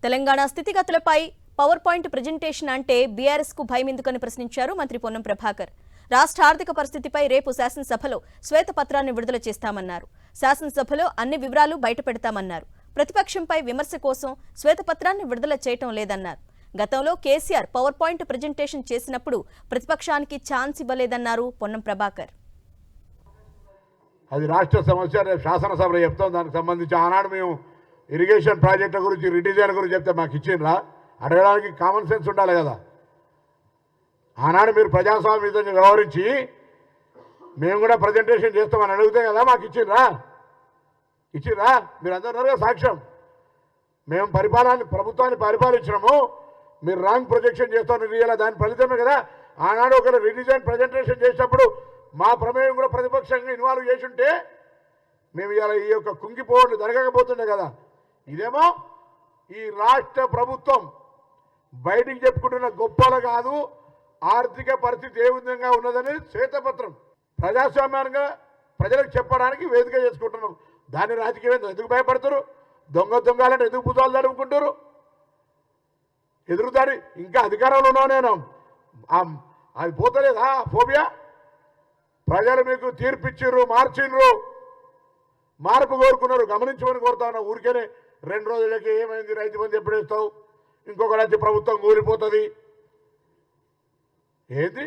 Telangana స్థితిగతులపై power point presentation అంటే BRS కు భయం ఎందుకని ప్రశ్నించారు మంత్రి పొన్నం ప్రభాకర్. రాష్ట్ర ఆర్థిక పరిస్థితిపై రేపు శాసనసభలో శ్వేతపత్రాన్ని విడుదల చేస్తామన్నారు. శాసనసభలో అన్ని వివరాలు బయటపెడతామన్నారు. ప్రతిపక్షంపై విమర్శ కోసం శ్వేతపత్రాన్ని విడుదల చేయటం లేదన్నారు. గతంలో కేసీఆర్ పవర్ పాయింట్ ప్రెజెంటేషన్ చేసినప్పుడు ప్రతిపక్షానికి ఛాన్స్ ఇవ్వలేదన్నారు పొన్నం ప్రభాకర్. అది రాష్ట్ర సమస్య, రేపు శాసనసభలో చెప్తాం. దానికి సంబంధించి ఆనాడు మేము ఇరిగేషన్ ప్రాజెక్టుల గురించి రిడిజైన్ గురించి చెప్తే మాకు ఇచ్చిండ్రా? అడగడానికి కామన్ సెన్స్ ఉండాలి కదా. ఆనాడు మీరు ప్రజాస్వామ్యంగా వ్యవహరించి మేము కూడా ప్రజెంటేషన్ చేస్తామని అడిగితే కదా మాకు ఇచ్చిండ్రా? మీరు అందరూ సాక్ష్యం. మేము ప్రభుత్వాన్ని పరిపాలించినాము, మీరు రాంగ్ ప్రొజెక్షన్ చేస్తామని రియల్ దాని ఫలితమే కదా. ఆనాడు ఒక రిడిజైన్ ప్రజెంటేషన్ చేసినప్పుడు మా ప్రమేయం కూడా ప్రతిపక్షంగా ఇన్వాల్వ్ చేసి ఉంటే మేము ఇలా ఈ యొక్క కుంగిపోవడం జరగకపోతుండే కదా. ఇదేమో ఈ రాష్ట్ర ప్రభుత్వం బయటికి చెప్పుకుంటున్న గొప్పలు కాదు, ఆర్థిక పరిస్థితి ఏ విధంగా ఉన్నదనేది శ్వేతపత్రం ప్రజాస్వామ్యంగా ప్రజలకు చెప్పడానికి వేదిక చేసుకుంటున్నాం. దాన్ని రాజకీయం ఎందుకు భయపడతారు? దొంగలంటే ఎందుకు భుజాలు తడుపుకుంటారు? ఎదురుదారి ఇంకా అధికారంలో ఉన్నావు నేను, అది పోతలేదా ఫోబియా? ప్రజలు మీకు తీర్పిచ్చిర్రు, మార్చిండ్రు, మార్పు కోరుకున్నారు, గమనించమని కోరుతా ఉన్నా. ఊరికేనే 2 రోజులకి ఏమైంది, రైతు బంధు ఎప్పుడు వేస్తావు, ఇంకొక రాజ్య ప్రభుత్వం కూలిపోతుంది ఏంటి?